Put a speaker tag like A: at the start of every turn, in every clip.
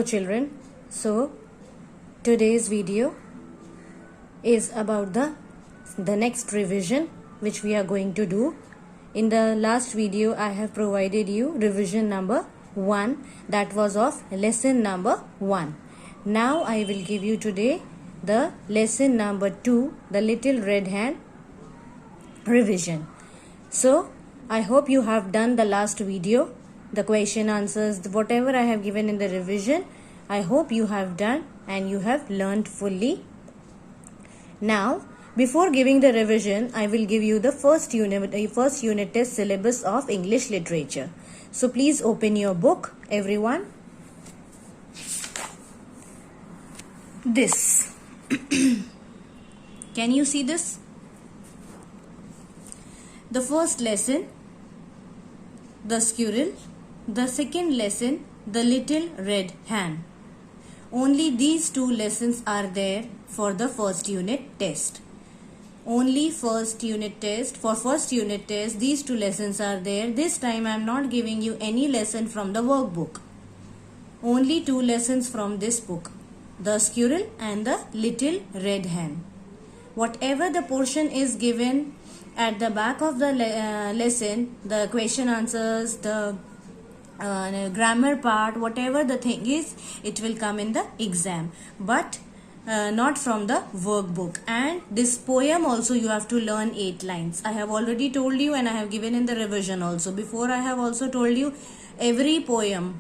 A: children, so today's video is about the next revision which we are going to do. In the last video I have provided you revision number 1, that was of lesson number 1. Now I will give you today the lesson number 2, the little red hand revision. So I hope you have done the last video, the question answers, whatever I have given in the revision. I hope you have done and you have learned fully. Now before giving the revision, I will give you the first unit test syllabus of English literature. So please open your book, everyone. This can you see this? The first lesson, the squirrel. The second lesson, the little red hand. Only these two lessons are there for the first unit test. Only first unit test. For first unit test, these two lessons are there. This time I am not giving you any lesson from the workbook. Only two lessons from this book, the squirrel and the little red hen. Whatever the portion is given at the back of the lesson, the question answers, the grammar part, whatever the thing is, it will come in the exam, but not from the workbook. And this poem also you have to learn 8 lines. I have already told you and I have given in the revision also. Before I have also told you every poem.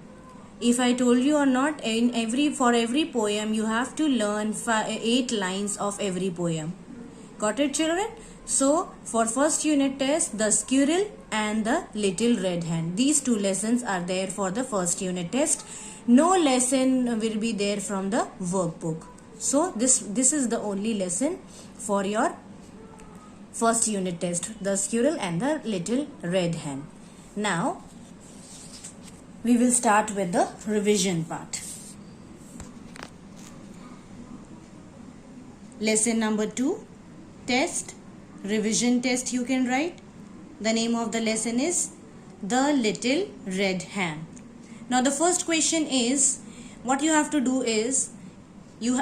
A: If I told you or not, for every poem you have to learn 8 lines of every poem. Got it, children? So for first unit test, the squirrel and the little red hen, these two lessons are there for the first unit test. No lesson will be there from the workbook. So this is the only lesson for your first unit test, the squirrel and the little red hen. Now we will start with the revision part. Lesson number 2, test, revision test you can write. The name of the lesson is the little red hen. Now the first question is, what you have to do is,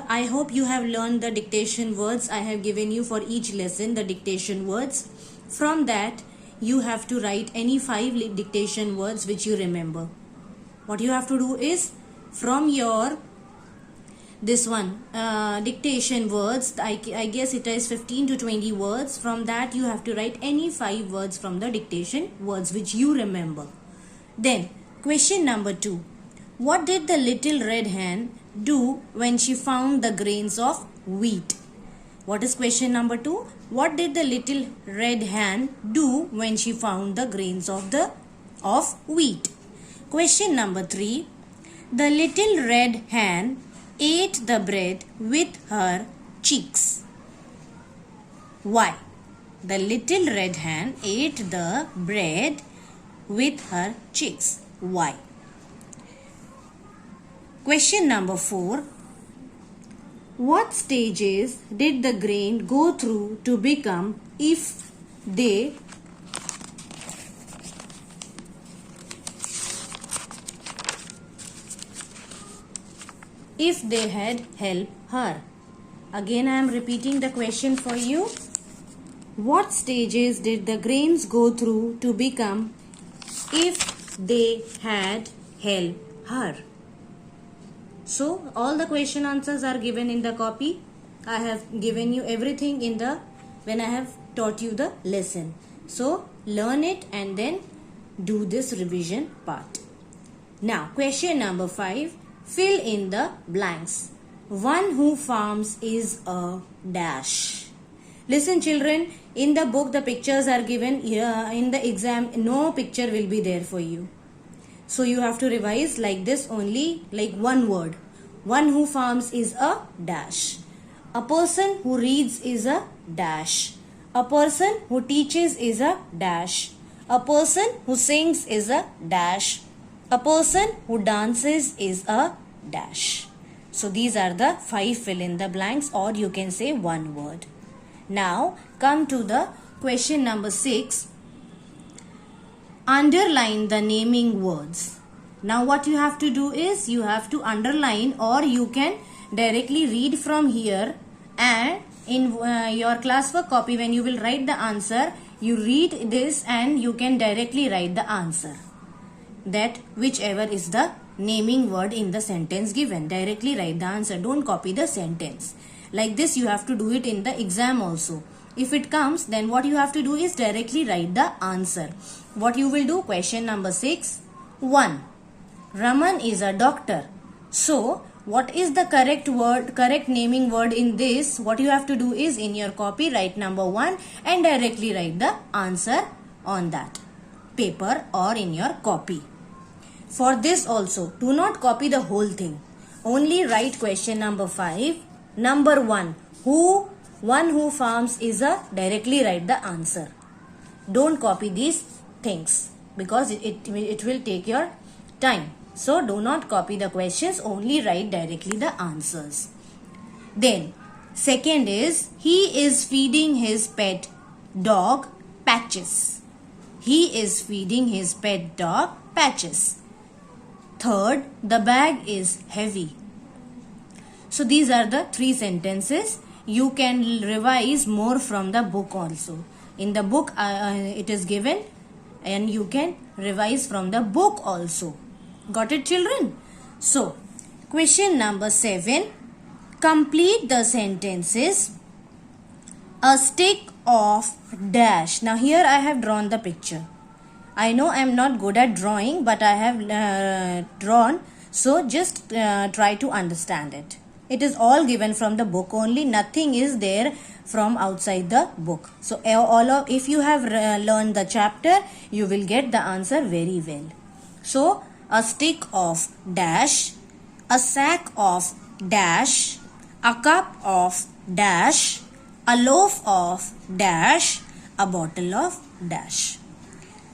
A: I hope you have learned the dictation words. I have given you for each lesson the dictation words. From that you have to write any 5 dictation words which you remember. What you have to do is, from your dictation words, I guess it is 15 to 20 words. From that you have to write any 5 words from the dictation words which you remember. Then question number 2, what did the little red hen do when she found the grains of wheat? What is question number 2? What did the little red hen do when she found the grains of wheat? Question number 3, the little red hen ate the bread with her cheeks. Why? The little red hen ate the bread with her cheeks. Why? Question number 4, what stages did the grain go through to become if they had helped her? Again I am repeating the question for you. What stages did the grains go through to become if they had helped her? So all the question answers are given in the copy. I have given you everything when I have taught you the lesson. So learn it and then do this revision part. Now question number 5, fill in the blanks. One who farms is a dash. Listen children, in the book the pictures are given. In the exam no picture will be there for you. So you have to revise like this only, like one word. One who farms is a dash. A person who reads is a dash. A person who teaches is a dash. A person who sings is a dash. A person who dances is a dash. So these are the 5 fill in the blanks, or you can say one word. Now come to the question number 6. Underline the naming words. Now what you have to do is you have to underline, or you can directly read from here, and in your classwork copy when you will write the answer, you read this and you can directly write the answer. That whichever is the naming word in the sentence given, directly write the answer. Don't copy the sentence. Like this you have to do it in the exam also. If it comes, then what you have to do is directly write the answer. What you will do? Question number 6. 1. Raman is a doctor. So, what is the correct naming word in this? What you have to do is, in your copy, write number 1 and directly write the answer on that paper or in your copy. For this also, do not copy the whole thing. Only write question number 5. Number 1. One who farms is a, directly write the answer. Don't copy these things because it will take your time. So do not copy the questions, only write directly the answers. Then second is, he is feeding his pet dog Patches. He is feeding his pet dog Patches. Third, the bag is heavy. So these are the 3 sentences. You can revise more from the book also. In the book it is given, and you can revise from the book also. Got it, children? So, question number 7. Complete the sentences. A stick of dash. Now here I have drawn the picture. I know I am not good at drawing, but I have drawn. So just try to understand it. It is all given from the book only. Nothing is there from outside the book. So if you have learned the chapter, you will get the answer very well. So a stick of dash, a sack of dash, a cup of dash, a loaf of dash, a bottle of dash.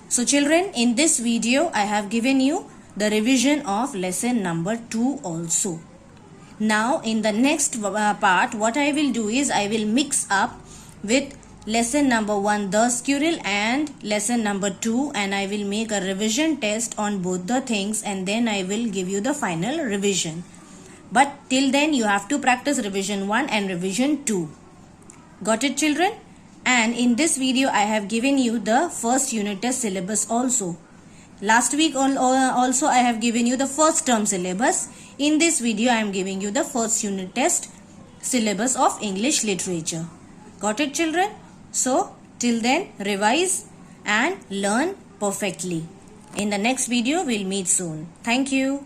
A: So children, in this video I have given you the revision of lesson number 2 also. Now in the next part, what I will do is I will mix up with lesson number 1 the squirrel and lesson number 2, and I will make a revision test on both the things, and then I will give you the final revision. But till then you have to practice revision 1 and revision 2. Got it, children? And in this video I have given you the first unit test syllabus also. Last week also I have given you the first term syllabus. In this video I am giving you the first unit test syllabus of English literature. Got it, children? So till then revise and learn perfectly. In the next video we'll meet soon. Thank you.